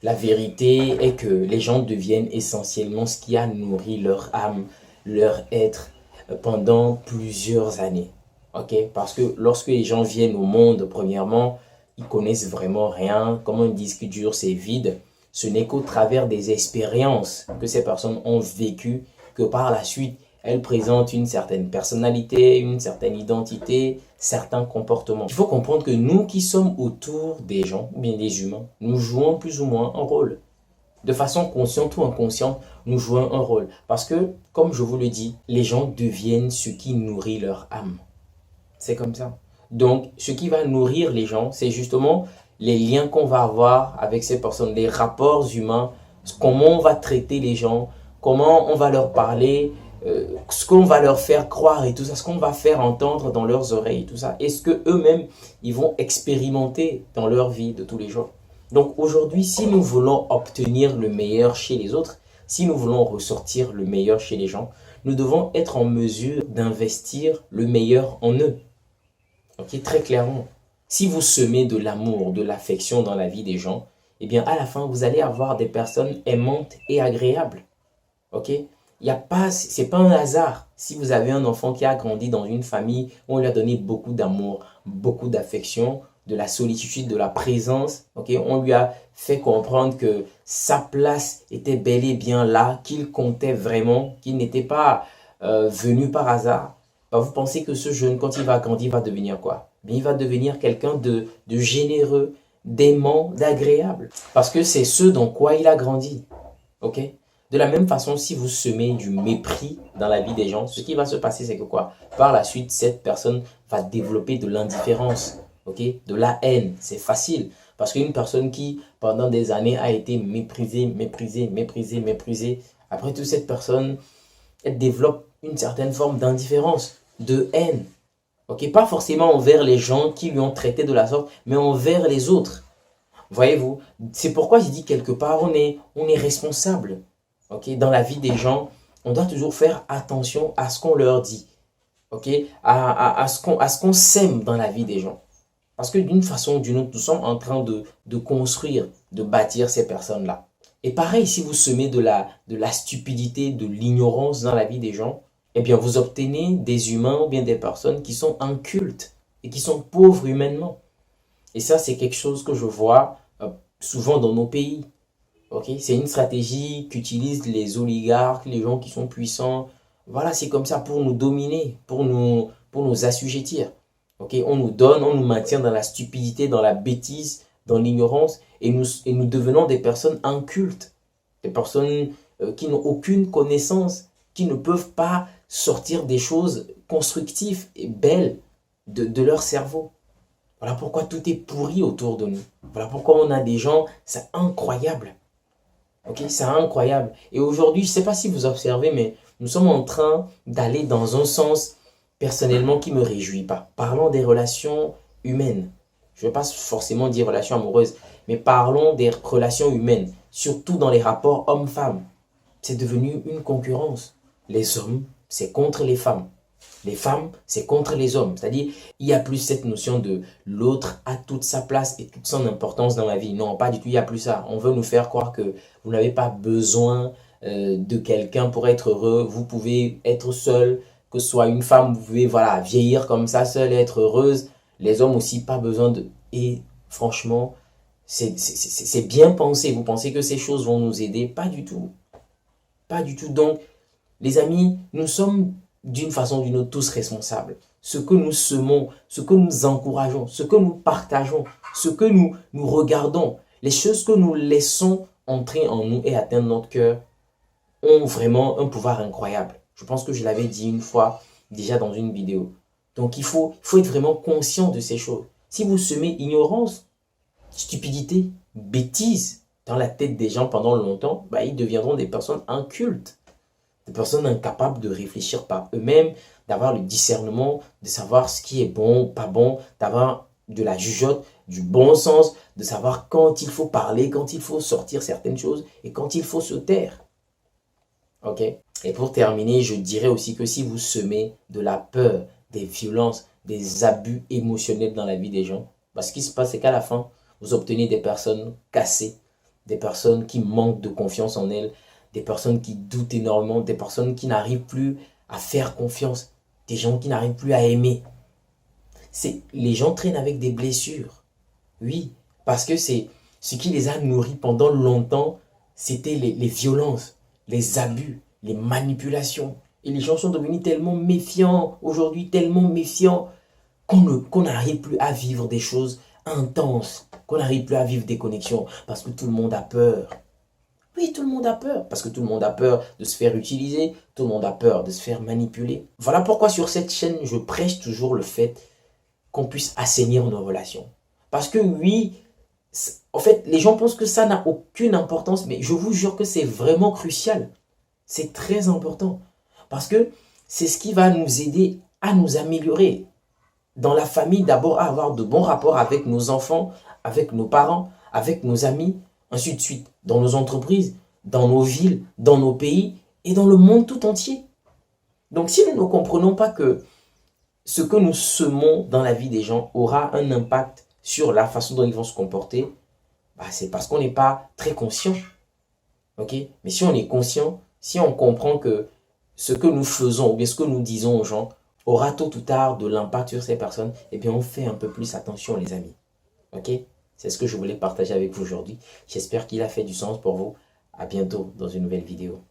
La vérité est que les gens deviennent essentiellement ce qui a nourri leur âme, leur être pendant plusieurs années. Ok? Parce que lorsque les gens viennent au monde, premièrement, ils connaissent vraiment rien. Comme un disque dur, c'est vide. Ce n'est qu'au travers des expériences que ces personnes ont vécues que par la suite, elles présentent une certaine personnalité, une certaine identité, certains comportements. Il faut comprendre que nous qui sommes autour des gens, ou bien des humains, nous jouons plus ou moins un rôle. De façon consciente ou inconsciente, nous jouons un rôle. Parce que, comme je vous le dis, les gens deviennent ce qui nourrit leur âme. C'est comme ça. Donc, ce qui va nourrir les gens, c'est justement les liens qu'on va avoir avec ces personnes, les rapports humains, comment on va traiter les gens, comment on va leur parler, ce qu'on va leur faire croire et tout ça, ce qu'on va faire entendre dans leurs oreilles, tout ça, et ce que eux-mêmes, ils vont expérimenter dans leur vie de tous les jours. Donc aujourd'hui, si nous voulons obtenir le meilleur chez les autres, si nous voulons ressortir le meilleur chez les gens, nous devons être en mesure d'investir le meilleur en eux. Ok, très clairement. Si vous semez de l'amour, de l'affection dans la vie des gens, eh bien à la fin, vous allez avoir des personnes aimantes et agréables. Ok? Il y a pas, c'est pas un hasard. Si vous avez un enfant qui a grandi dans une famille où on lui a donné beaucoup d'amour, beaucoup d'affection, de la solitude, de la présence, ok? On lui a fait comprendre que sa place était bel et bien là, qu'il comptait vraiment, qu'il n'était pas venu par hasard. Bah, vous pensez que ce jeune, quand il va grandir, va devenir quoi? Bien, il va devenir quelqu'un de généreux, d'aimant, d'agréable. Parce que c'est ce dans quoi il a grandi. Ok? De la même façon, si vous semez du mépris dans la vie des gens, ce qui va se passer, c'est que quoi? Par la suite, cette personne va développer de l'indifférence, ok? De la haine. C'est facile. Parce qu'une personne qui, pendant des années, a été méprisée, méprisée, méprisée, méprisée, après tout, cette personne, elle développe une certaine forme d'indifférence, de haine. Ok? Pas forcément envers les gens qui lui ont traité de la sorte, mais envers les autres. Voyez-vous, c'est pourquoi j'ai dit quelque part, on est responsable. Ok, dans la vie des gens, on doit toujours faire attention à ce qu'on leur dit. Ok, à ce qu'on sème dans la vie des gens. Parce que d'une façon ou d'une autre, nous sommes en train de construire, de bâtir ces personnes-là. Et pareil, si vous semez de la stupidité, de l'ignorance dans la vie des gens, eh bien vous obtenez des humains ou bien des personnes qui sont incultes et qui sont pauvres humainement. Et ça, c'est quelque chose que je vois souvent dans nos pays. Okay? C'est une stratégie qu'utilisent les oligarques, les gens qui sont puissants. Voilà, c'est comme ça pour nous dominer, pour nous assujettir. Okay? On nous donne, on nous maintient dans la stupidité, dans la bêtise, dans l'ignorance, et nous devenons des personnes incultes, des personnes qui n'ont aucune connaissance, qui ne peuvent pas sortir des choses constructives et belles de leur cerveau. Voilà pourquoi tout est pourri autour de nous. Voilà pourquoi on a des gens, c'est incroyable. Ok, c'est incroyable. Et aujourd'hui, je ne sais pas si vous observez, mais nous sommes en train d'aller dans un sens personnellement qui ne me réjouit pas. Parlons des relations humaines. Je ne veux pas forcément dire relations amoureuses, mais parlons des relations humaines, surtout dans les rapports hommes-femmes. C'est devenu une concurrence. Les hommes, c'est contre les femmes. Les femmes, c'est contre les hommes. C'est-à-dire, il n'y a plus cette notion de l'autre a toute sa place et toute son importance dans la vie. Non, pas du tout, il n'y a plus ça. On veut nous faire croire que vous n'avez pas besoin de quelqu'un pour être heureux. Vous pouvez être seul, que ce soit une femme, vous pouvez voilà, vieillir comme ça, seule et être heureuse. Les hommes aussi, pas besoin de... Et franchement, c'est bien pensé. Vous pensez que ces choses vont nous aider? Pas du tout. Pas du tout. Donc, les amis, nous sommes d'une façon ou d'une autre tous responsables. Ce que nous semons, ce que nous encourageons, ce que nous partageons, ce que nous regardons, les choses que nous laissons entrer en nous et atteindre notre cœur ont vraiment un pouvoir incroyable. Je pense que je l'avais dit une fois déjà dans une vidéo. Donc faut être vraiment conscient de ces choses. Si vous semez ignorance, stupidité, bêtise dans la tête des gens pendant longtemps, bah, ils deviendront des personnes incultes. Des personnes incapables de réfléchir par eux-mêmes, d'avoir le discernement, de savoir ce qui est bon, pas bon, d'avoir de la jugeote, du bon sens, de savoir quand il faut parler, quand il faut sortir certaines choses et quand il faut se taire. Ok? Et pour terminer, je dirais aussi que si vous semez de la peur, des violences, des abus émotionnels dans la vie des gens, bah, ce qui se passe, c'est qu'à la fin, vous obtenez des personnes cassées, des personnes qui manquent de confiance en elles, des personnes qui doutent énormément, des personnes qui n'arrivent plus à faire confiance, des gens qui n'arrivent plus à aimer. Les gens traînent avec des blessures. Oui, parce que c'est ce qui les a nourris pendant longtemps, c'était les violences, les abus, les manipulations. Et les gens sont devenus tellement méfiants, aujourd'hui tellement méfiants, qu'on n'arrive plus à vivre des choses intenses, qu'on n'arrive plus à vivre des connexions, parce que tout le monde a peur. Oui, tout le monde a peur, parce que tout le monde a peur de se faire utiliser, tout le monde a peur de se faire manipuler. Voilà pourquoi sur cette chaîne, je prêche toujours le fait qu'on puisse assainir nos relations. Parce que oui, en fait, les gens pensent que ça n'a aucune importance, mais je vous jure que c'est vraiment crucial. C'est très important. Parce que c'est ce qui va nous aider à nous améliorer. Dans la famille, d'abord, à avoir de bons rapports avec nos enfants, avec nos parents, avec nos amis, ainsi de suite. Dans nos entreprises, dans nos villes, dans nos pays et dans le monde tout entier. Donc si nous ne comprenons pas que ce que nous semons dans la vie des gens aura un impact sur la façon dont ils vont se comporter, bah, c'est parce qu'on n'est pas très conscient. Okay? Mais si on est conscient, si on comprend que ce que nous faisons ou bien ce que nous disons aux gens aura tôt ou tard de l'impact sur ces personnes, eh bien on fait un peu plus attention les amis. Ok? C'est ce que je voulais partager avec vous aujourd'hui. J'espère qu'il a fait du sens pour vous. À bientôt dans une nouvelle vidéo.